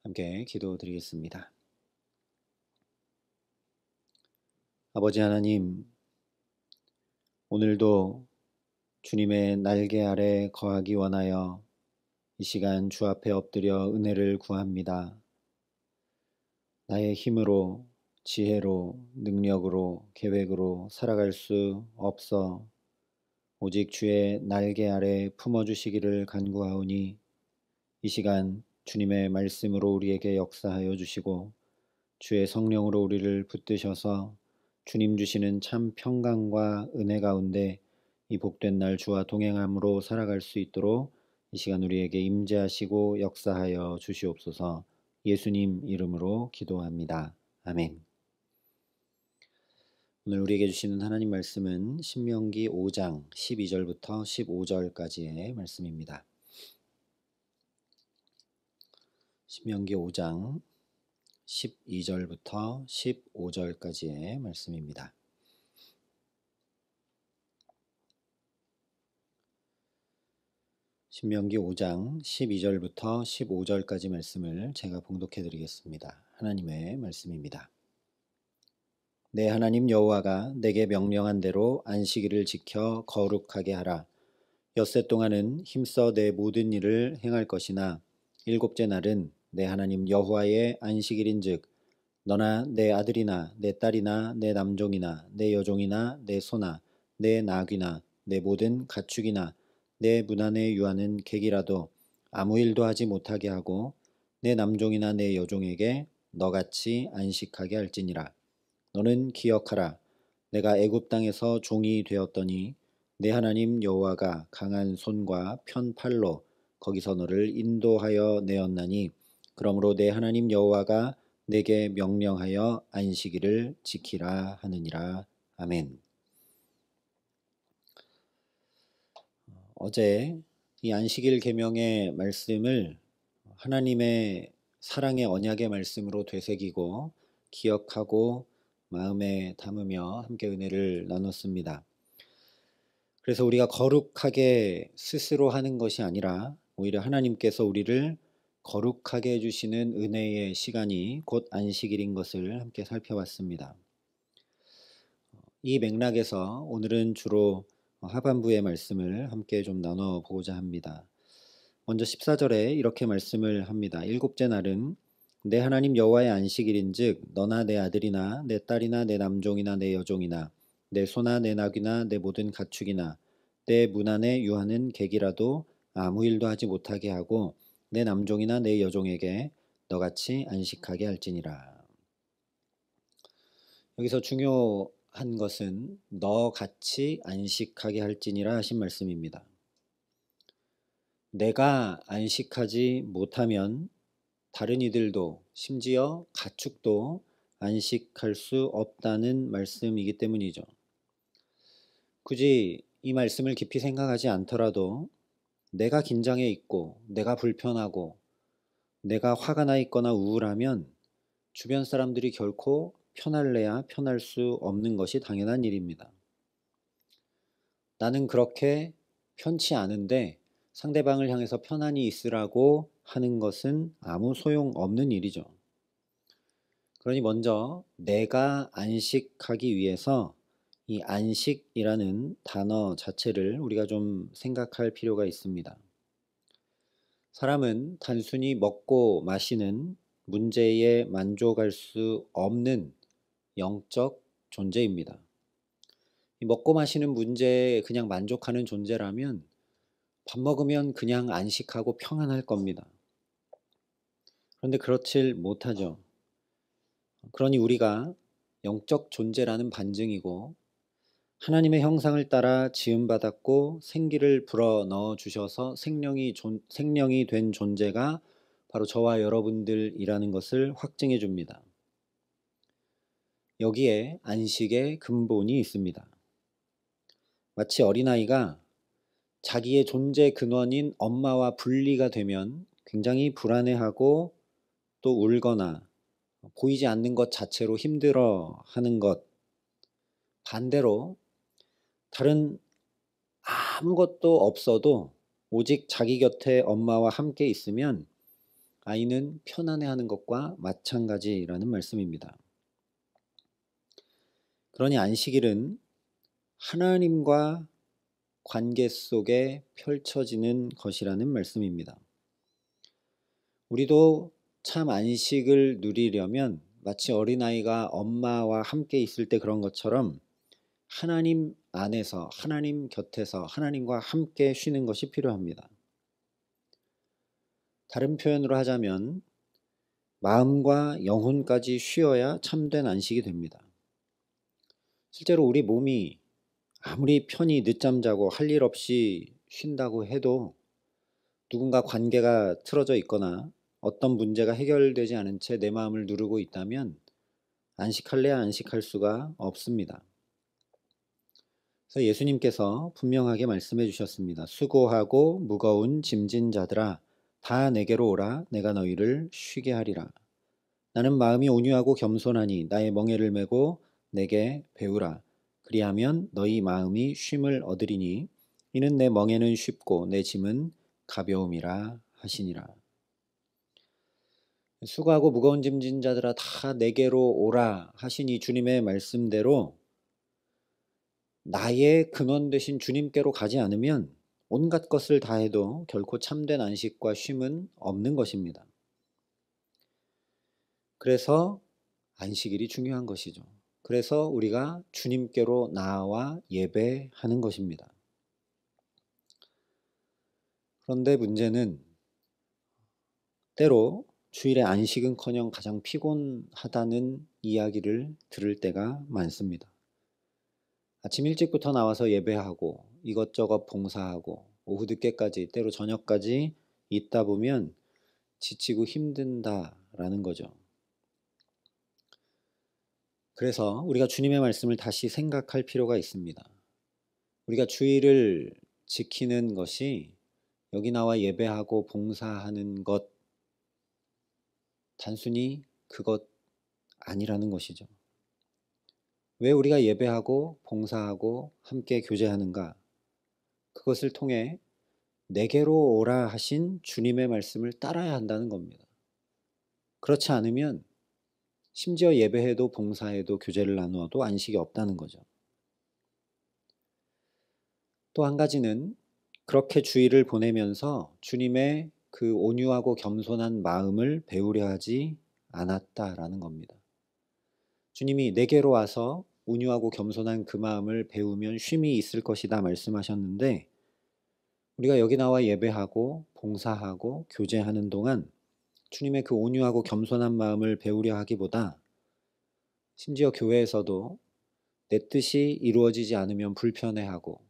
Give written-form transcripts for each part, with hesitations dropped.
함께 기도드리겠습니다. 아버지 하나님, 오늘도 주님의 날개 아래 거하기 원하여 이 시간 주 앞에 엎드려 은혜를 구합니다. 나의 힘으로, 지혜로, 능력으로, 계획으로 살아갈 수 없어 오직 주의 날개 아래 품어주시기를 간구하오니 이 시간 주님의 말씀으로 우리에게 역사하여 주시고 주의 성령으로 우리를 붙드셔서 주님 주시는 참 평강과 은혜 가운데 이 복된 날 주와 동행함으로 살아갈 수 있도록 이 시간 우리에게 임재하시고 역사하여 주시옵소서. 예수님 이름으로 기도합니다. 아멘. 오늘 우리에게 주시는 하나님 말씀은 신명기 5장 12절부터 15절까지의 말씀입니다. 신명기 5장 12절부터 15절까지의 말씀입니다. 신명기 5장 12절부터 15절까지 말씀을 제가 봉독해 드리겠습니다. 하나님의 말씀입니다. 내 하나님 여호와가 내게 명령한 대로 안식일을 지켜 거룩하게 하라. 엿새 동안은 힘써 내 모든 일을 행할 것이나 일곱째 날은 내 하나님 여호와의 안식일인즉 너나 내 아들이나 내 딸이나 내 남종이나 내 여종이나 내 소나 내 나귀나 내 모든 가축이나 내 문 안에 유하는 객이라도 아무 일도 하지 못하게 하고 내 남종이나 내 여종에게 너같이 안식하게 할지니라. 너는 기억하라. 내가 애굽 땅에서 종이 되었더니 내 하나님 여호와가 강한 손과 편 팔로 거기서 너를 인도하여 내었나니 그러므로 내 하나님 여호와가 내게 명령하여 안식일을 지키라 하느니라. 아멘. 어제 이 안식일 계명의 말씀을 하나님의 사랑의 언약의 말씀으로 되새기고 기억하고 마음에 담으며 함께 은혜를 나눴습니다. 그래서 우리가 거룩하게 스스로 하는 것이 아니라 오히려 하나님께서 우리를 거룩하게 해주시는 은혜의 시간이 곧 안식일인 것을 함께 살펴봤습니다. 이 맥락에서 오늘은 주로 하반부의 말씀을 함께 좀 나눠보고자 합니다. 먼저 14절에 이렇게 말씀을 합니다. 일곱째 날은 내 하나님 여호와의 안식일인즉 너나 내 아들이나 내 딸이나 내 남종이나 내 여종이나 내 소나 내 나귀나 내 모든 가축이나 내 문 안에 유하는 객이라도 아무 일도 하지 못하게 하고 내 남종이나 내 여종에게 너같이 안식하게 할지니라. 여기서 중요한 것은 너같이 안식하게 할지니라 하신 말씀입니다. 내가 안식하지 못하면 다른 이들도 심지어 가축도 안식할 수 없다는 말씀이기 때문이죠. 굳이 이 말씀을 깊이 생각하지 않더라도 내가 긴장해 있고 내가 불편하고 내가 화가 나 있거나 우울하면 주변 사람들이 결코 편할래야 편할 수 없는 것이 당연한 일입니다. 나는 그렇게 편치 않은데 상대방을 향해서 편안히 있으라고 하는 것은 아무 소용없는 일이죠. 그러니 먼저 내가 안식하기 위해서 이 안식이라는 단어 자체를 우리가 좀 생각할 필요가 있습니다. 사람은 단순히 먹고 마시는 문제에 만족할 수 없는 영적 존재입니다. 먹고 마시는 문제에 그냥 만족하는 존재라면 밥 먹으면 그냥 안식하고 평안할 겁니다. 그런데 그렇질 못하죠. 그러니 우리가 영적 존재라는 반증이고 하나님의 형상을 따라 지음받았고 생기를 불어넣어 주셔서 생명이 된 존재가 바로 저와 여러분들이라는 것을 확증해 줍니다. 여기에 안식의 근본이 있습니다. 마치 어린아이가 자기의 존재 근원인 엄마와 분리가 되면 굉장히 불안해하고 또 울거나 보이지 않는 것 자체로 힘들어하는 것, 반대로 다른 아무것도 없어도 오직 자기 곁에 엄마와 함께 있으면 아이는 편안해하는 것과 마찬가지라는 말씀입니다. 그러니 안식일은 하나님과 관계 속에 펼쳐지는 것이라는 말씀입니다. 우리도 참 안식을 누리려면 마치 어린아이가 엄마와 함께 있을 때 그런 것처럼 하나님 안에서, 하나님 곁에서 하나님과 함께 쉬는 것이 필요합니다. 다른 표현으로 하자면 마음과 영혼까지 쉬어야 참된 안식이 됩니다. 실제로 우리 몸이 아무리 편히 늦잠 자고 할 일 없이 쉰다고 해도 누군가 관계가 틀어져 있거나 어떤 문제가 해결되지 않은 채 내 마음을 누르고 있다면 안식할래야 안식할 수가 없습니다. 그래서 예수님께서 분명하게 말씀해 주셨습니다. 수고하고 무거운 짐진 자들아 다 내게로 오라 내가 너희를 쉬게 하리라. 나는 마음이 온유하고 겸손하니 나의 멍에를 메고 내게 배우라. 그리하면 너희 마음이 쉼을 얻으리니 이는 내 멍에는 쉽고 내 짐은 가벼움이라 하시니라. 수고하고 무거운 짐진 자들아 다 내게로 오라 하시니 주님의 말씀대로 나의 근원 되신 주님께로 가지 않으면 온갖 것을 다 해도 결코 참된 안식과 쉼은 없는 것입니다. 그래서 안식일이 중요한 것이죠. 그래서 우리가 주님께로 나아와 예배하는 것입니다. 그런데 문제는 때로 주일에 안식은커녕 가장 피곤하다는 이야기를 들을 때가 많습니다. 아침 일찍부터 나와서 예배하고 이것저것 봉사하고 오후 늦게까지 때로 저녁까지 있다 보면 지치고 힘든다라는 거죠. 그래서 우리가 주님의 말씀을 다시 생각할 필요가 있습니다. 우리가 주일을 지키는 것이 여기 나와 예배하고 봉사하는 것 단순히 그것 아니라는 것이죠. 왜 우리가 예배하고 봉사하고 함께 교제하는가? 그것을 통해 내게로 오라 하신 주님의 말씀을 따라야 한다는 겁니다. 그렇지 않으면 심지어 예배해도 봉사해도 교제를 나누어도 안식이 없다는 거죠. 또 한 가지는 그렇게 주일을 보내면서 주님의 그 온유하고 겸손한 마음을 배우려 하지 않았다라는 겁니다. 주님이 내게로 와서 온유하고 겸손한 그 마음을 배우면 쉼이 있을 것이다 말씀하셨는데 우리가 여기 나와 예배하고 봉사하고 교제하는 동안 주님의 그 온유하고 겸손한 마음을 배우려 하기보다 심지어 교회에서도 내 뜻이 이루어지지 않으면 불편해하고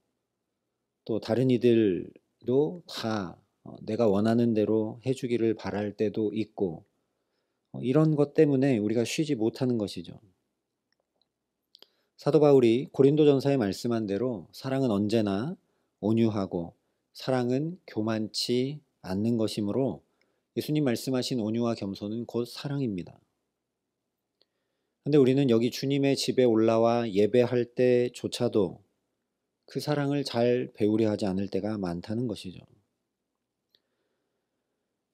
또 다른 이들도 다 내가 원하는 대로 해주기를 바랄 때도 있고 이런 것 때문에 우리가 쉬지 못하는 것이죠. 사도 바울이 고린도전서에 말씀한 대로 사랑은 언제나 온유하고 사랑은 교만치 않는 것이므로 예수님 말씀하신 온유와 겸손은 곧 사랑입니다. 그런데 우리는 여기 주님의 집에 올라와 예배할 때조차도 그 사랑을 잘 배우려 하지 않을 때가 많다는 것이죠.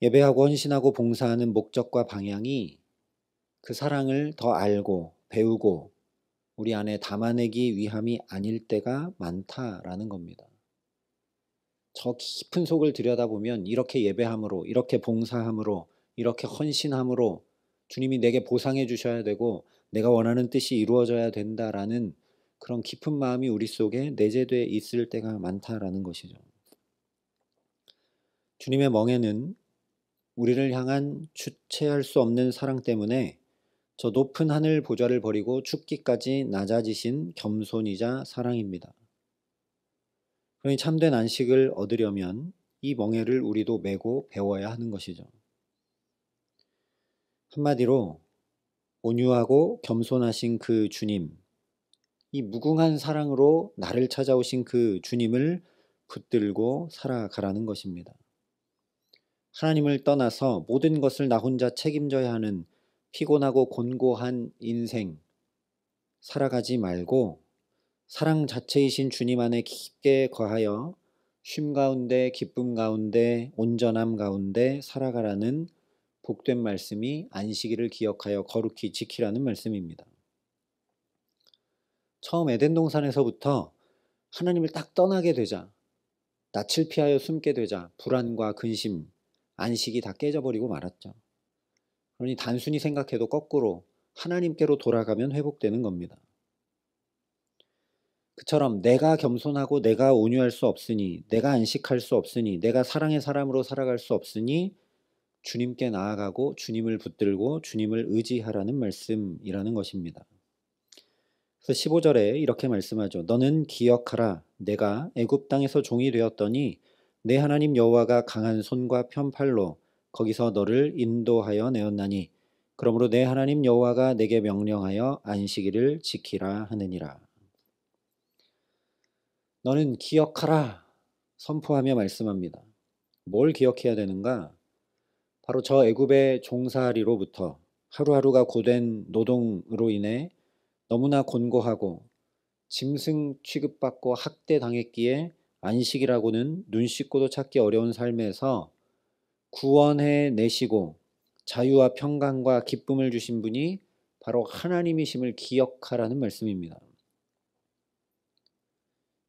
예배하고 헌신하고 봉사하는 목적과 방향이 그 사랑을 더 알고 배우고 우리 안에 담아내기 위함이 아닐 때가 많다라는 겁니다. 저 깊은 속을 들여다보면 이렇게 예배함으로, 이렇게 봉사함으로, 이렇게 헌신함으로 주님이 내게 보상해 주셔야 되고 내가 원하는 뜻이 이루어져야 된다라는 그런 깊은 마음이 우리 속에 내재되어 있을 때가 많다라는 것이죠. 주님의 멍에는 우리를 향한 주체할 수 없는 사랑 때문에 저 높은 하늘 보좌를 버리고 죽기까지 낮아지신 겸손이자 사랑입니다. 그러니 참된 안식을 얻으려면 이 멍에를 우리도 메고 배워야 하는 것이죠. 한마디로 온유하고 겸손하신 그 주님, 이 무궁한 사랑으로 나를 찾아오신 그 주님을 붙들고 살아가라는 것입니다. 하나님을 떠나서 모든 것을 나 혼자 책임져야 하는 피곤하고 곤고한 인생 살아가지 말고 사랑 자체이신 주님 안에 깊게 거하여 쉼 가운데 기쁨 가운데 온전함 가운데 살아가라는 복된 말씀이 안식일을 기억하여 거룩히 지키라는 말씀입니다. 처음 에덴 동산에서부터 하나님을 딱 떠나게 되자, 낯을 피하여 숨게 되자 불안과 근심, 안식이 다 깨져버리고 말았죠. 그러니 단순히 생각해도 거꾸로 하나님께로 돌아가면 회복되는 겁니다. 그처럼 내가 겸손하고 내가 온유할 수 없으니, 내가 안식할 수 없으니, 내가 사랑의 사람으로 살아갈 수 없으니 주님께 나아가고 주님을 붙들고 주님을 의지하라는 말씀이라는 것입니다. 그래서 15절에 이렇게 말씀하죠. 너는 기억하라. 내가 애굽 땅에서 종이 되었더니 내 하나님 여호와가 강한 손과 편팔로 거기서 너를 인도하여 내었나니 그러므로 내 하나님 여호와가 내게 명령하여 안식일을 지키라 하느니라. 너는 기억하라 선포하며 말씀합니다. 뭘 기억해야 되는가? 바로 저 애굽의 종살이로부터 하루하루가 고된 노동으로 인해 너무나 곤고하고 짐승 취급받고 학대당했기에 안식이라고는 눈 씻고도 찾기 어려운 삶에서 구원해 내시고 자유와 평강과 기쁨을 주신 분이 바로 하나님이심을 기억하라는 말씀입니다.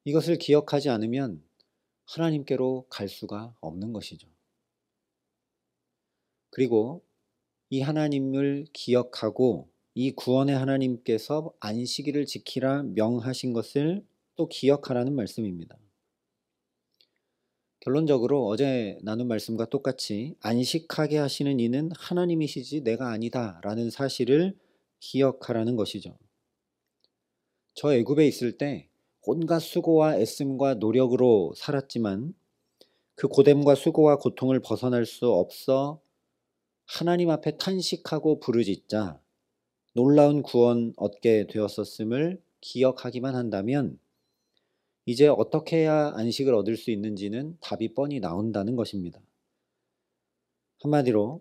이것을 기억하지 않으면 하나님께로 갈 수가 없는 것이죠. 그리고 이 하나님을 기억하고 이 구원의 하나님께서 안식일을 지키라 명하신 것을 또 기억하라는 말씀입니다. 결론적으로 어제 나눈 말씀과 똑같이 안식하게 하시는 이는 하나님이시지 내가 아니다 라는 사실을 기억하라는 것이죠. 저 애굽에 있을 때 온갖 수고와 애씀과 노력으로 살았지만 그 고됨과 수고와 고통을 벗어날 수 없어 하나님 앞에 탄식하고 부르짖자 놀라운 구원 얻게 되었었음을 기억하기만 한다면 이제 어떻게 해야 안식을 얻을 수 있는지는 답이 뻔히 나온다는 것입니다. 한마디로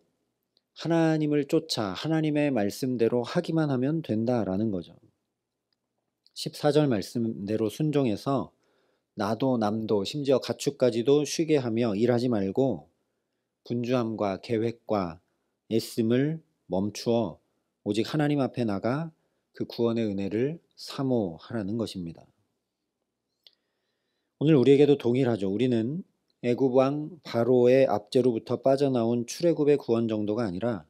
하나님을 쫓아 하나님의 말씀대로 하기만 하면 된다라는 거죠. 14절 말씀대로 순종해서 나도 남도 심지어 가축까지도 쉬게 하며 일하지 말고 분주함과 계획과 애씀을 멈추어 오직 하나님 앞에 나가 그 구원의 은혜를 사모하라는 것입니다. 오늘 우리에게도 동일하죠. 우리는 애굽 왕 바로의 압제로부터 빠져나온 출애굽의 구원 정도가 아니라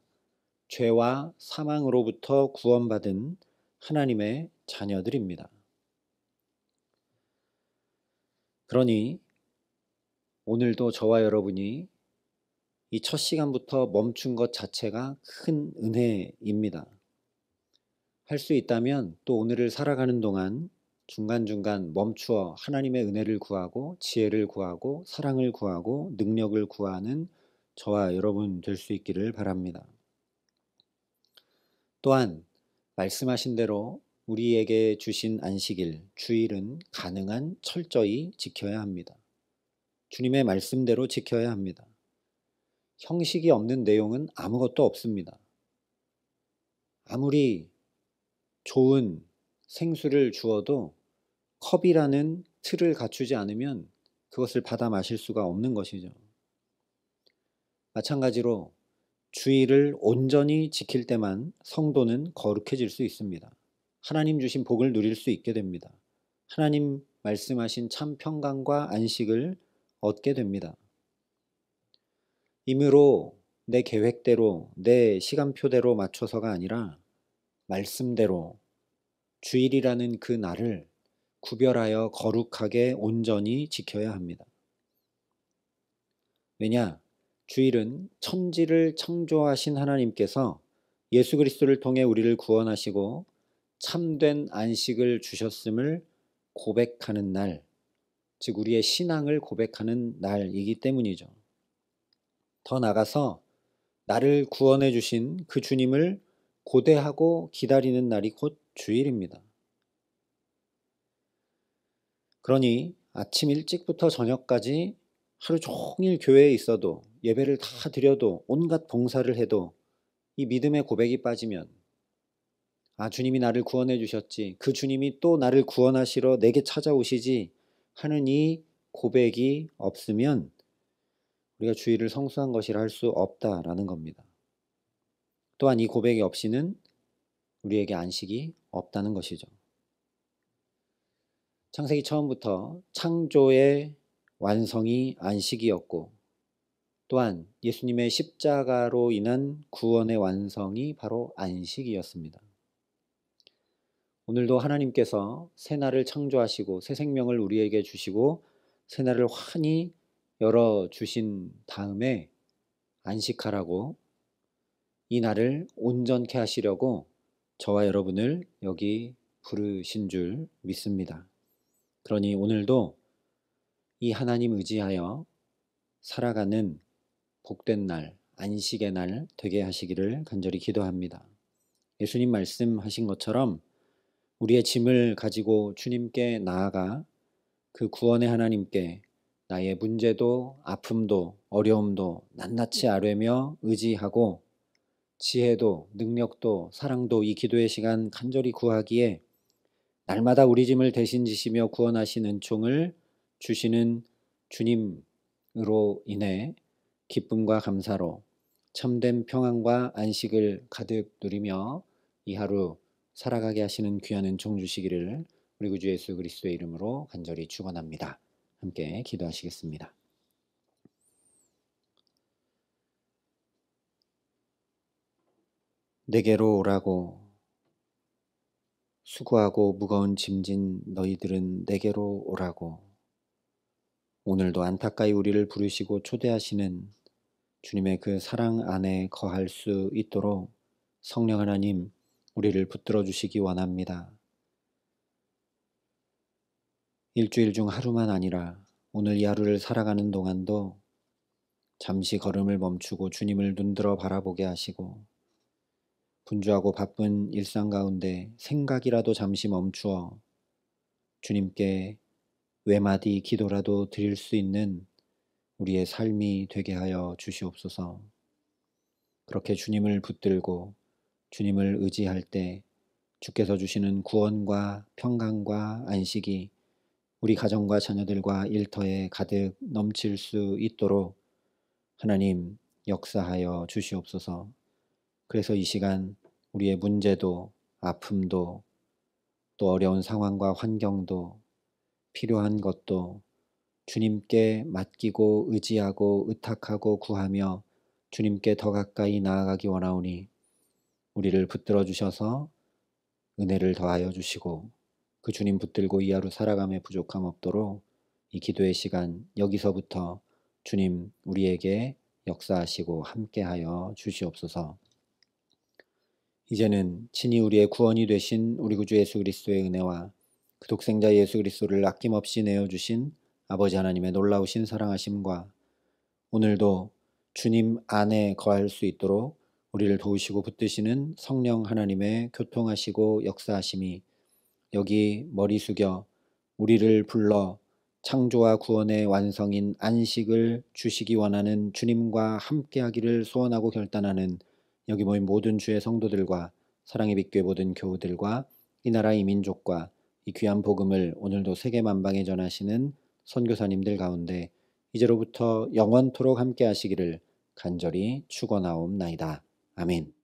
죄와 사망으로부터 구원받은 하나님의 자녀들입니다. 그러니 오늘도 저와 여러분이 이 첫 시간부터 멈춘 것 자체가 큰 은혜입니다. 할 수 있다면 또 오늘을 살아가는 동안 중간중간 멈추어 하나님의 은혜를 구하고 지혜를 구하고 사랑을 구하고 능력을 구하는 저와 여러분 될 수 있기를 바랍니다. 또한 말씀하신 대로 우리에게 주신 안식일, 주일은 가능한 철저히 지켜야 합니다. 주님의 말씀대로 지켜야 합니다. 형식이 없는 내용은 아무것도 없습니다. 아무리 좋은 생수를 주어도 컵이라는 틀을 갖추지 않으면 그것을 받아 마실 수가 없는 것이죠. 마찬가지로 주일을 온전히 지킬 때만 성도는 거룩해질 수 있습니다. 하나님 주신 복을 누릴 수 있게 됩니다. 하나님 말씀하신 참 평강과 안식을 얻게 됩니다. 임의로 내 계획대로 내 시간표대로 맞춰서가 아니라 말씀대로 주일이라는 그 날을 구별하여 거룩하게 온전히 지켜야 합니다. 왜냐? 주일은 천지를 창조하신 하나님께서 예수 그리스도를 통해 우리를 구원하시고 참된 안식을 주셨음을 고백하는 날, 즉 우리의 신앙을 고백하는 날이기 때문이죠. 더 나아가서 나를 구원해 주신 그 주님을 고대하고 기다리는 날이 곧 주일입니다. 그러니 아침 일찍부터 저녁까지 하루 종일 교회에 있어도 예배를 다 드려도 온갖 봉사를 해도 이 믿음의 고백이 빠지면 주님이 나를 구원해 주셨지, 그 주님이 또 나를 구원하시러 내게 찾아오시지 하는 이 고백이 없으면 우리가 주일을 성수한 것이라 할 수 없다라는 겁니다. 또한 이 고백이 없이는 우리에게 안식이 없다는 것이죠. 창세기 처음부터 창조의 완성이 안식이었고 또한 예수님의 십자가로 인한 구원의 완성이 바로 안식이었습니다. 오늘도 하나님께서 새날을 창조하시고 새 생명을 우리에게 주시고 새날을 환히 열어주신 다음에 안식하라고 이 날을 온전케 하시려고 저와 여러분을 여기 부르신 줄 믿습니다. 그러니 오늘도 이 하나님 의지하여 살아가는 복된 날, 안식의 날 되게 하시기를 간절히 기도합니다. 예수님 말씀하신 것처럼 우리의 짐을 가지고 주님께 나아가 그 구원의 하나님께 나의 문제도 아픔도 어려움도 낱낱이 아뢰며 의지하고 지혜도 능력도 사랑도 이 기도의 시간 간절히 구하기에 날마다 우리 짐을 대신 지시며 구원하신 은총을 주시는 주님으로 인해 기쁨과 감사로 참된 평안과 안식을 가득 누리며 이 하루 살아가게 하시는 귀한 은총 주시기를 우리 구주 예수 그리스도의 이름으로 간절히 축원합니다. 함께 기도하시겠습니다. 내게로 오라고 수고하고 무거운 짐진 너희들은 내게로 오라고 오늘도 안타까이 우리를 부르시고 초대하시는 주님의 그 사랑 안에 거할 수 있도록 성령 하나님 우리를 붙들어 주시기 원합니다. 일주일 중 하루만 아니라 오늘 이 하루를 살아가는 동안도 잠시 걸음을 멈추고 주님을 눈들어 바라보게 하시고 분주하고 바쁜 일상 가운데 생각이라도 잠시 멈추어 주님께 외마디 기도라도 드릴 수 있는 우리의 삶이 되게 하여 주시옵소서. 그렇게 주님을 붙들고 주님을 의지할 때 주께서 주시는 구원과 평강과 안식이 우리 가정과 자녀들과 일터에 가득 넘칠 수 있도록 하나님 역사하여 주시옵소서. 그래서 이 시간 우리의 문제도 아픔도 또 어려운 상황과 환경도 필요한 것도 주님께 맡기고 의지하고 의탁하고 구하며 주님께 더 가까이 나아가기 원하오니 우리를 붙들어 주셔서 은혜를 더하여 주시고 그 주님 붙들고 이 하루 살아감에 부족함 없도록 이 기도의 시간 여기서부터 주님 우리에게 역사하시고 함께하여 주시옵소서. 이제는 친히 우리의 구원이 되신 우리 구주 예수 그리스도의 은혜와 그 독생자 예수 그리스도를 아낌없이 내어주신 아버지 하나님의 놀라우신 사랑하심과 오늘도 주님 안에 거할 수 있도록 우리를 도우시고 붙드시는 성령 하나님의 교통하시고 역사하심이 여기 머리 숙여 우리를 불러 창조와 구원의 완성인 안식을 주시기 원하는 주님과 함께하기를 소원하고 결단하는 여기 모인 모든 주의 성도들과 사랑의 빛교회 모든 교우들과 이 나라 이 민족과 이 귀한 복음을 오늘도 세계 만방에 전하시는 선교사님들 가운데 이제로부터 영원토록 함께 하시기를 간절히 축원하옵나이다. 아멘.